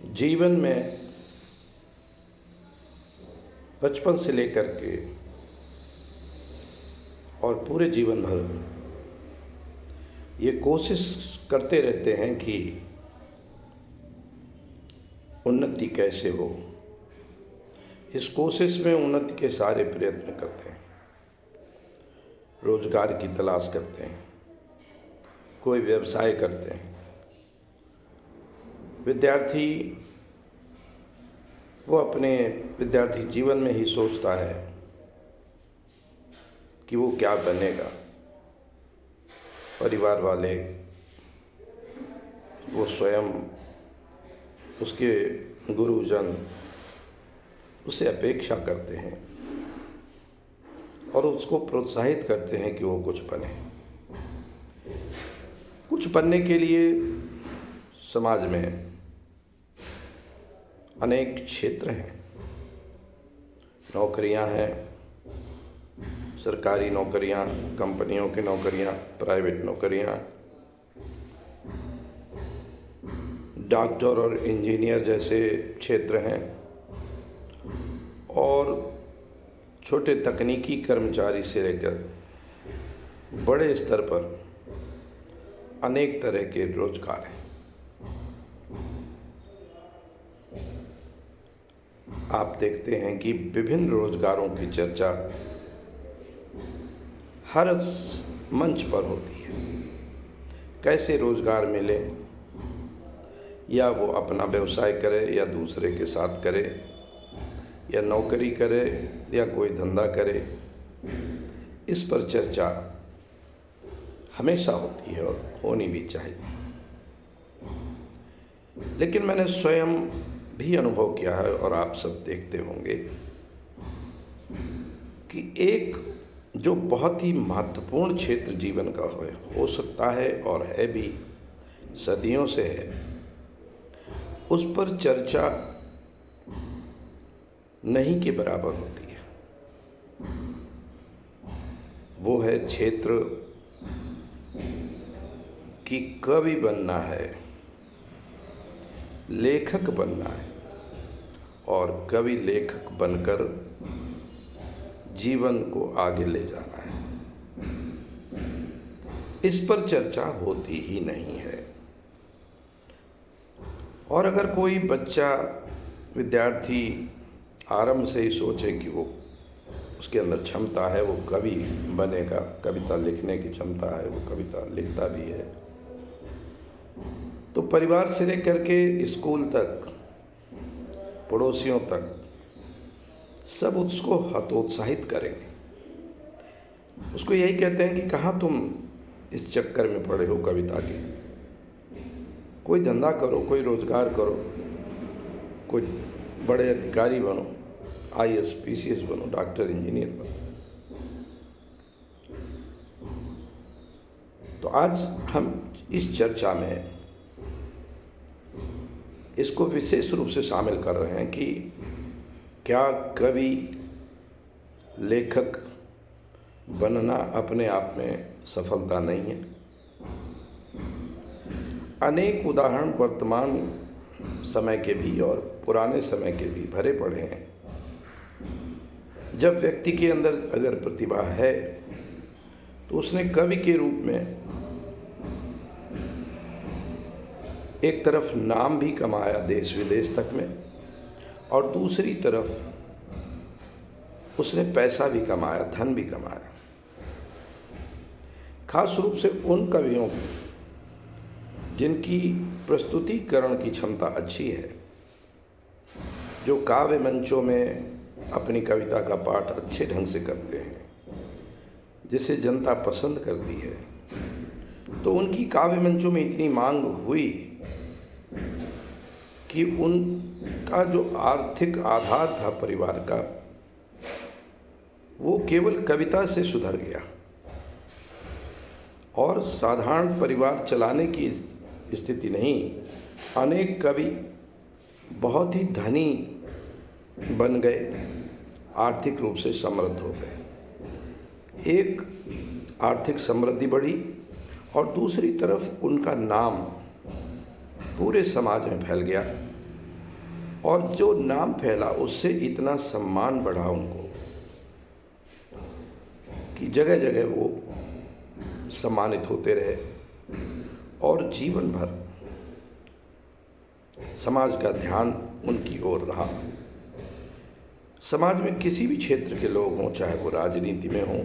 जीवन में बचपन से लेकर के और पूरे जीवन भर ये कोशिश करते रहते हैं कि उन्नति कैसे हो। इस कोशिश में उन्नति के सारे प्रयत्न करते हैं, रोजगार की तलाश करते हैं, कोई व्यवसाय करते हैं। विद्यार्थी वो अपने विद्यार्थी जीवन में ही सोचता है कि वो क्या बनेगा। परिवार वाले, वो स्वयं, उसके गुरुजन उसे अपेक्षा करते हैं और उसको प्रोत्साहित करते हैं कि वो कुछ बने। कुछ बनने के लिए समाज में अनेक क्षेत्र हैं, नौकरियां हैं, सरकारी नौकरियां, कंपनियों की नौकरियां, प्राइवेट नौकरियां, डॉक्टर और इंजीनियर जैसे क्षेत्र हैं और छोटे तकनीकी कर्मचारी से लेकर बड़े स्तर पर अनेक तरह के रोजगार हैं। आप देखते हैं कि विभिन्न रोजगारों की चर्चा हर मंच पर होती है। कैसे रोजगार मिले, या वो अपना व्यवसाय करे या दूसरे के साथ करे, या नौकरी करे या कोई धंधा करे, इस पर चर्चा हमेशा होती है और होनी भी चाहिए। लेकिन मैंने स्वयं भी अनुभव किया है और आप सब देखते होंगे कि एक जो बहुत ही महत्वपूर्ण क्षेत्र जीवन का हो सकता है और है भी, सदियों से है, उस पर चर्चा नहीं के बराबर होती है। वो है क्षेत्र कि कवि बनना है, लेखक बनना है और कवि लेखक बनकर जीवन को आगे ले जाना है। इस पर चर्चा होती ही नहीं है। और अगर कोई बच्चा, विद्यार्थी आरंभ से ही सोचे कि वो उसके अंदर क्षमता है, वो कवि बनेगा, कविता लिखने की क्षमता है, वो कविता लिखता भी है, तो परिवार से लेकर के स्कूल तक, पड़ोसियों तक सब उसको हतोत्साहित करेंगे। उसको यही कहते हैं कि कहाँ तुम इस चक्कर में पड़े हो कविता के, कोई धंधा करो, कोई रोजगार करो, कोई बड़े अधिकारी बनो, IAS PCS बनो, डॉक्टर इंजीनियर बनो। तो आज हम इस चर्चा में इसको विशेष रूप से शामिल कर रहे हैं कि क्या कवि, लेखक बनना अपने आप में सफलता नहीं है। अनेक उदाहरण वर्तमान समय के भी और पुराने समय के भी भरे पड़े हैं। जब व्यक्ति के अंदर अगर प्रतिभा है तो उसने कवि के रूप में एक तरफ नाम भी कमाया देश विदेश तक में, और दूसरी तरफ उसने पैसा भी कमाया, धन भी कमाया। खास रूप से उन कवियों की जिनकी प्रस्तुतिकरण की क्षमता अच्छी है, जो काव्य मंचों में अपनी कविता का पाठ अच्छे ढंग से करते हैं, जिसे जनता पसंद करती है, तो उनकी काव्य मंचों में इतनी मांग हुई कि उनका जो आर्थिक आधार था परिवार का, वो केवल कविता से सुधर गया और साधारण परिवार चलाने की स्थिति नहीं, अनेक कवि बहुत ही धनी बन गए, आर्थिक रूप से समृद्ध हो गए। एक आर्थिक समृद्धि बढ़ी और दूसरी तरफ उनका नाम पूरे समाज में फैल गया और जो नाम फैला उससे इतना सम्मान बढ़ा उनको कि जगह जगह वो सम्मानित होते रहे और जीवन भर समाज का ध्यान उनकी ओर रहा। समाज में किसी भी क्षेत्र के लोग हों, चाहे वो राजनीति में हों,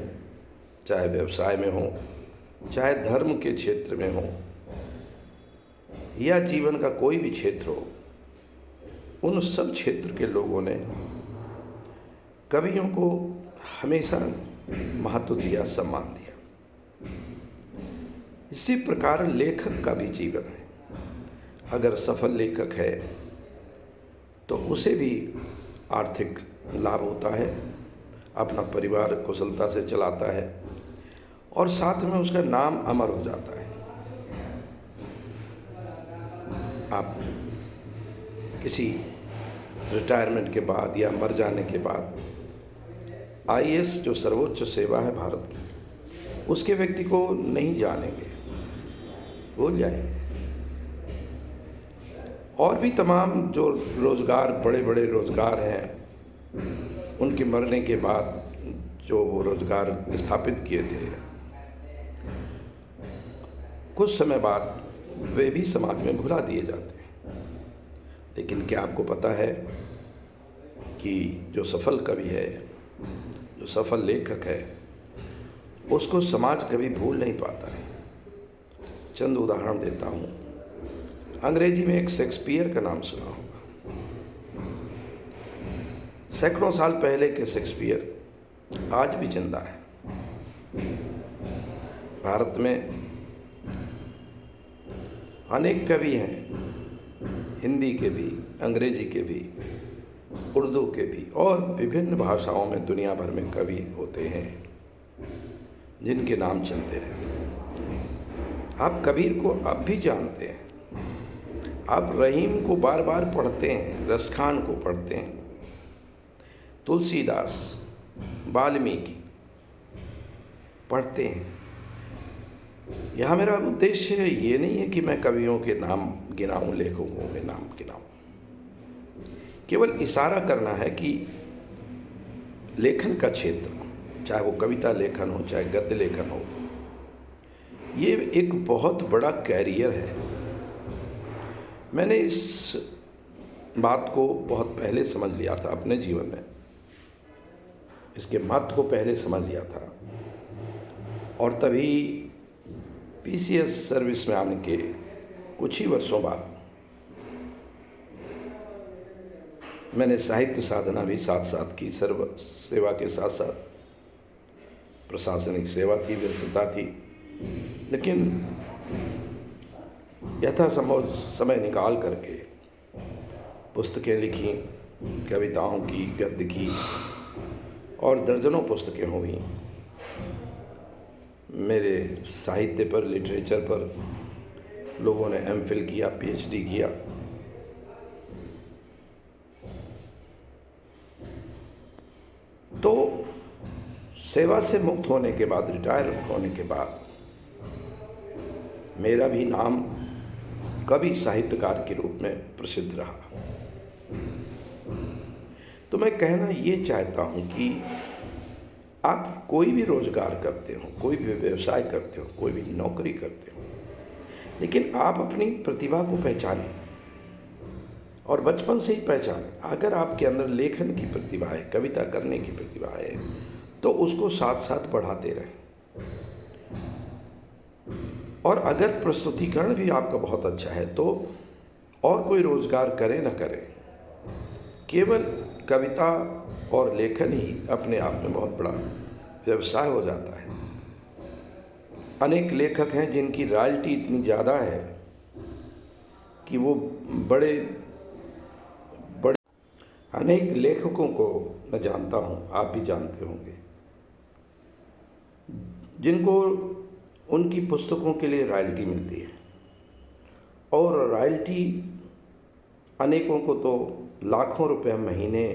चाहे व्यवसाय में हों, चाहे धर्म के क्षेत्र में हों, या जीवन का कोई भी क्षेत्र हो, उन सब क्षेत्र के लोगों ने कवियों को हमेशा महत्व दिया, सम्मान दिया। इसी प्रकार लेखक का भी जीवन है। अगर सफल लेखक है तो उसे भी आर्थिक लाभ होता है, अपना परिवार कुशलता से चलाता है और साथ में उसका नाम अमर हो जाता है। आप किसी रिटायरमेंट के बाद या मर जाने के बाद आईएएस जो सर्वोच्च सेवा है भारत की, उसके व्यक्ति को नहीं जानेंगे, भूल जाएंगे। और भी तमाम जो रोज़गार, बड़े बड़े रोज़गार हैं, उनके मरने के बाद जो वो रोज़गार स्थापित किए थे, कुछ समय बाद वे भी समाज में भुला दिए जाते हैं। लेकिन क्या आपको पता है कि जो सफल कवि है, जो सफल लेखक है, उसको समाज कभी भूल नहीं पाता है। चंद उदाहरण देता हूँ। अंग्रेजी में एक शेक्सपियर का नाम सुना होगा। सैकड़ों साल पहले के शेक्सपियर आज भी जिंदा है। भारत में अनेक कवि हैं, हिंदी के भी, अंग्रेजी के भी, उर्दू के भी, और विभिन्न भाषाओं में दुनिया भर में कवि होते हैं जिनके नाम चलते रहते हैं। आप कबीर को अब भी जानते हैं, आप रहीम को बार बार पढ़ते हैं, रसखान को पढ़ते हैं, तुलसीदास, वाल्मीकि पढ़ते हैं। यहाँ मेरा उद्देश्य ये नहीं है कि मैं कवियों के नाम गिनाऊं, लेखकों के नाम गिनाऊं। केवल इशारा करना है कि लेखन का क्षेत्र, चाहे वो कविता लेखन हो, चाहे गद्य लेखन हो, ये एक बहुत बड़ा कैरियर है। मैंने इस बात को बहुत पहले समझ लिया था अपने जीवन में, इसके महत्व को पहले समझ लिया था, और तभी पीसीएस सर्विस में आने के कुछ ही वर्षों बाद मैंने साहित्य साधना भी साथ साथ की। सर्व सेवा के साथ साथ प्रशासनिक सेवा की व्यस्तता थी, लेकिन यथासंभव समय निकाल करके पुस्तकें लिखी, कविताओं की, गद्य की, और दर्जनों पुस्तकें हुई। मेरे साहित्य पर, लिटरेचर पर लोगों ने एमफिल किया, पीएचडी किया। तो सेवा से मुक्त होने के बाद, रिटायर होने के बाद, मेरा भी नाम कवि साहित्यकार के रूप में प्रसिद्ध रहा। तो मैं कहना ये चाहता हूँ कि आप कोई भी रोजगार करते हो, कोई भी व्यवसाय करते हो, कोई भी नौकरी करते हो, लेकिन आप अपनी प्रतिभा को पहचानें, और बचपन से ही पहचानें। अगर आपके अंदर लेखन की प्रतिभा है, कविता करने की प्रतिभा है, तो उसको साथ साथ बढ़ाते रहें। और अगर प्रस्तुतिकरण भी आपका बहुत अच्छा है तो और कोई रोजगार करें न करें, केवल कविता और लेखन ही अपने आप में बहुत बड़ा व्यवसाय हो जाता है। अनेक लेखक हैं जिनकी रॉयल्टी इतनी ज़्यादा है कि वो बड़े अनेक लेखकों को मैं जानता हूँ, आप भी जानते होंगे, जिनको उनकी पुस्तकों के लिए रॉयल्टी मिलती है, और रॉयल्टी अनेकों को तो लाखों रुपए महीने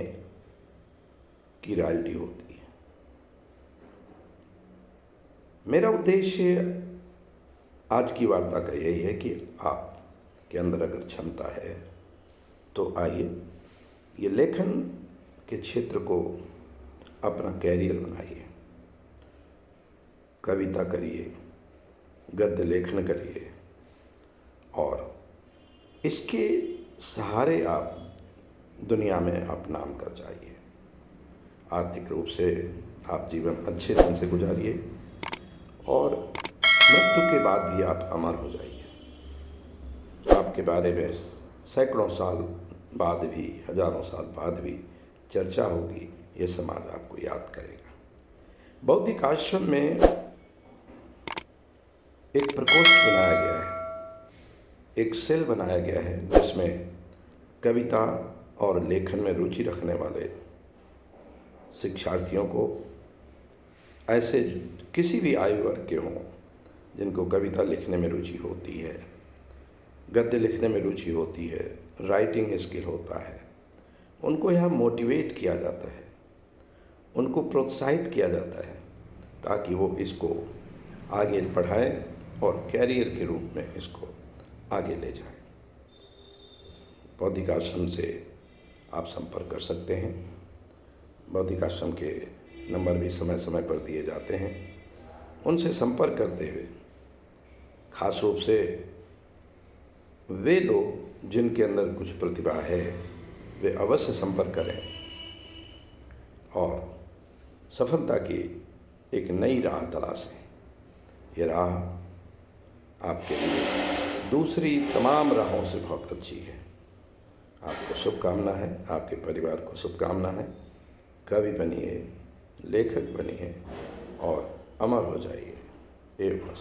की रॉयल्टी होती है। मेरा उद्देश्य आज की वार्ता का यही है कि आपके अंदर अगर क्षमता है तो आइए, ये लेखन के क्षेत्र को अपना कैरियर बनाइए। कविता करिए, गद्य लेखन करिए और इसके सहारे आप दुनिया में आप नाम कर जाइए। आर्थिक रूप से आप जीवन अच्छे ढंग से गुजारिए और मृत्यु के बाद भी आप अमर हो जाइए। आपके बारे में सैकड़ों साल बाद भी, हजारों साल बाद भी चर्चा होगी। ये समाज आपको याद करेगा। बौद्धिक आश्रम में एक प्रकोष्ठ बनाया गया है, एक सेल बनाया गया है जिसमें कविता और लेखन में रुचि रखने वाले शिक्षार्थियों को, ऐसे किसी भी आयु वर्ग के हों जिनको कविता लिखने में रुचि होती है, गद्य लिखने में रुचि होती है, राइटिंग स्किल होता है, उनको यहाँ मोटिवेट किया जाता है, उनको प्रोत्साहित किया जाता है ताकि वो इसको आगे बढ़ाएं और कैरियर के रूप में इसको आगे ले जाएं। बौद्धिक आश्रम से आप संपर्क कर सकते हैं। बौद्धिक आश्रम के नंबर भी समय समय पर दिए जाते हैं। उनसे संपर्क करते हुए खास रूप से वे लोग जिनके अंदर कुछ प्रतिभा है वे अवश्य संपर्क करें और सफलता की एक नई राह तलाशें। ये राह आपके लिए दूसरी तमाम राहों से बहुत अच्छी है। आपको शुभकामना है, आपके परिवार को शुभकामना है। कवि बनिए, लेखक बनिए और अमर हो जाइए। एवं